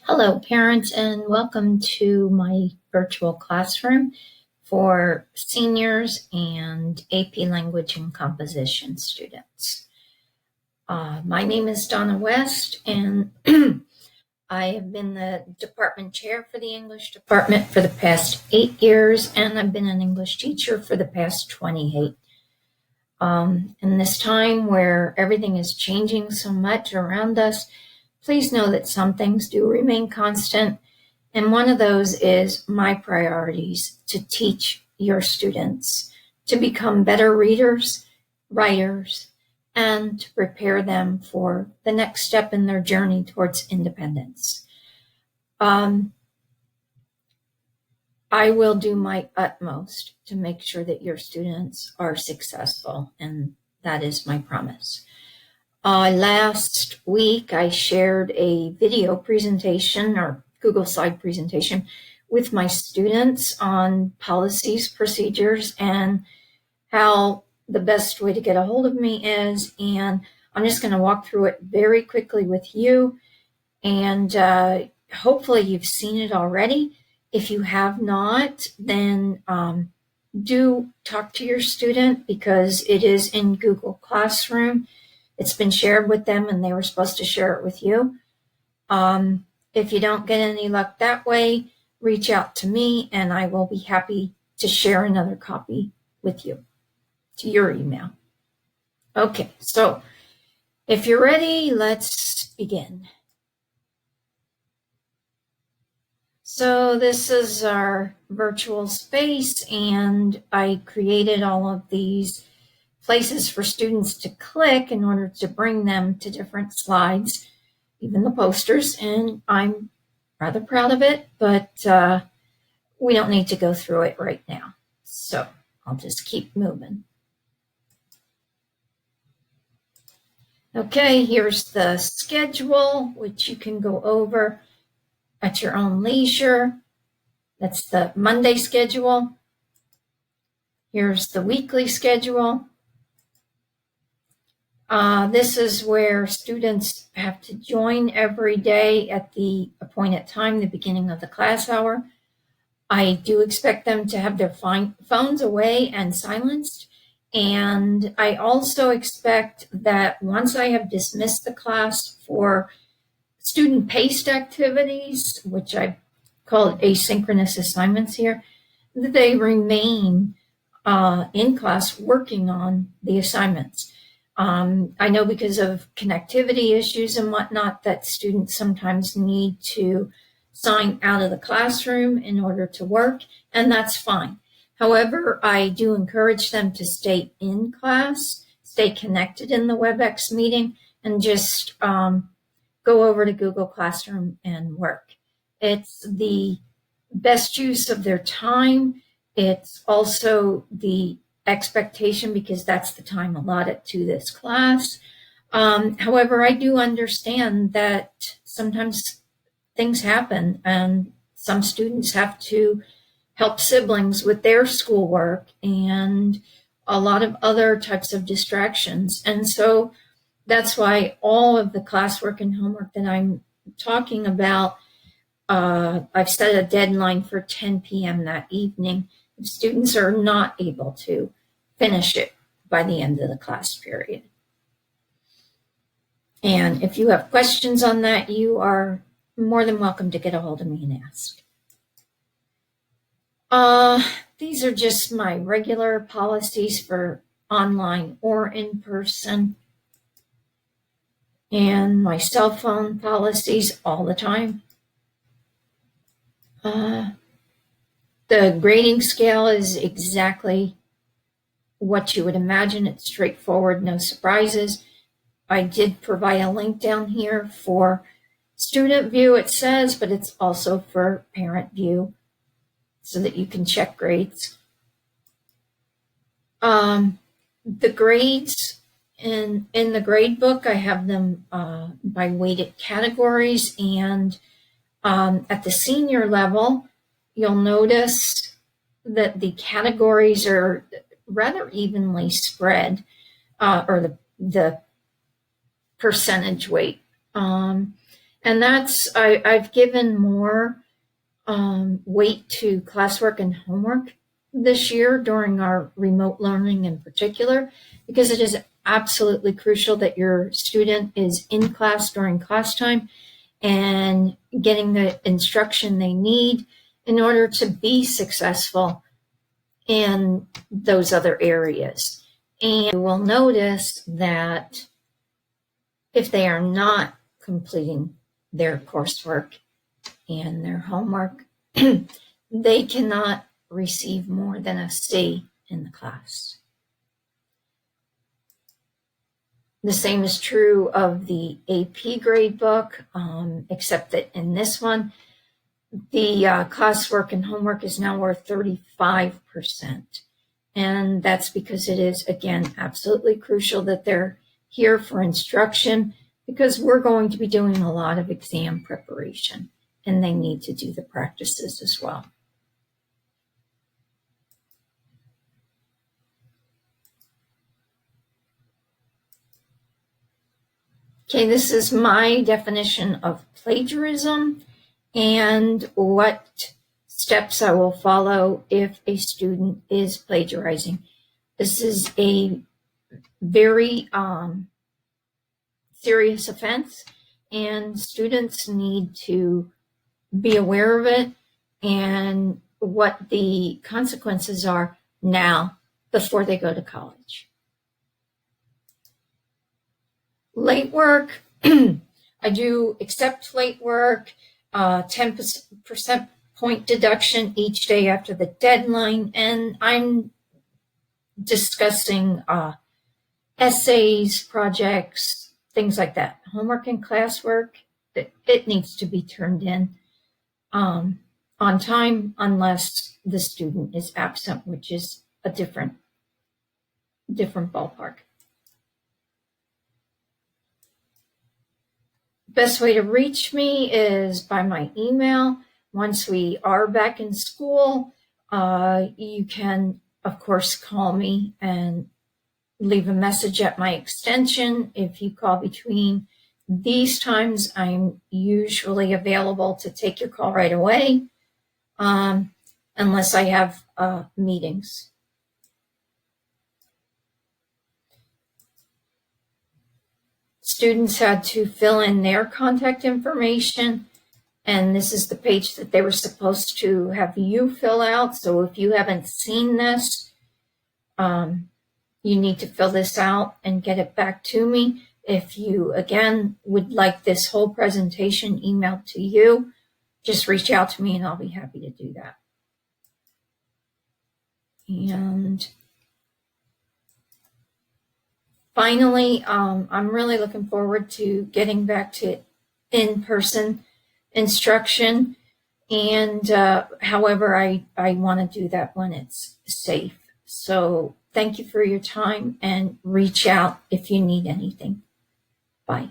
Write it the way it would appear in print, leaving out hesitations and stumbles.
Hello, parents, and welcome to my virtual classroom for seniors and AP Language and Composition students. My name is Donna West, and I have been the department chair for the English department for the past 8 years, and I've been an English teacher for the past 28. In this time where everything is changing so much around us, please know that some things do remain constant, and one of those is my priorities to teach your students to become better readers, writers, and to prepare them for the next step in their journey towards independence. I will do my utmost to make sure that your students are successful, and that is my promise. Last week, I shared a video presentation or Google slide presentation with my students on policies, procedures, and how the best way to get a hold of me is. And I'm just going to walk through it very quickly with you. And hopefully you've seen it already. If you have not, then do talk to your student because it is in Google Classroom. It's been shared with them and they were supposed to share it with you. If you don't get any luck that way, reach out to me and I will be happy to share another copy with you to your email. Okay, so if you're ready, let's begin. So this is our virtual space, and I created all of these places for students to click in order to bring them to different slides, even the posters, and I'm rather proud of it, but we don't need to go through it right now. So I'll just keep moving. Okay, here's the schedule, which you can go over at your own leisure. That's the Monday schedule. Here's the weekly schedule. This is where students have to join every day at the appointed time, the beginning of the class hour. I do expect them to have their phones away and silenced. And I also expect that once I have dismissed the class for student-paced activities, which I call asynchronous assignments here, that they remain in class working on the assignments. I know because of connectivity issues and whatnot that students sometimes need to sign out of the classroom in order to work, and that's fine. However, I do encourage them to stay in class, stay connected in the WebEx meeting, and just go over to Google Classroom and work. It's the best use of their time. It's also the expectation because that's the time allotted to this class. However, I do understand that sometimes things happen and some students have to help siblings with their schoolwork and a lot of other types of distractions. And so that's why all of the classwork and homework that I'm talking about, I've set a deadline for 10 p.m. that evening. If students are not able to finish it by the end of the class period. And if you have questions on that, you are more than welcome to get a hold of me and ask. These are just my regular policies for online or in person, and my cell phone policies all the time. The grading scale is exactly what you would imagine. It's straightforward, no surprises. I did provide a link down here for student view, it says, but it's also for parent view so that you can check grades. The grades in the grade book, I have them by weighted categories, and at the senior level, you'll notice that the categories are rather evenly spread, or the percentage weight. And I've given more weight to classwork and homework this year during our remote learning in particular, because it is absolutely crucial that your student is in class during class time and getting the instruction they need in order to be successful in those other areas. And you will notice that if they are not completing their coursework and their homework, they cannot receive more than a C in the class. The same is true of the AP grade book, except that in this one, the classwork and homework is now worth 35%. And that's because it is, again, absolutely crucial that they're here for instruction, because we're going to be doing a lot of exam preparation, and they need to do the practices as well. Okay, this is my definition of plagiarism and what steps I will follow if a student is plagiarizing. This is a very serious offense, and students need to be aware of it and what the consequences are now before they go to college. Late work, I do accept late work, 10% point deduction each day after the deadline, and I'm discussing essays, projects, things like that. Homework and classwork, it needs to be turned in on time unless the student is absent, which is a different ballpark. Best way to reach me is by my email. Once we are back in school, you can, of course, call me and leave a message at my extension. If you call between these times, I'm usually available to take your call right away, unless I have meetings. Students had to fill in their contact information, and this is the page that they were supposed to have you fill out. So if you haven't seen this, you need to fill this out and get it back to me. If you, again, would like this whole presentation emailed to you, just reach out to me and I'll be happy to do that. And finally, I'm really looking forward to getting back to in-person instruction. And however, I want to do that when it's safe. So thank you for your time, and reach out if you need anything. Bye.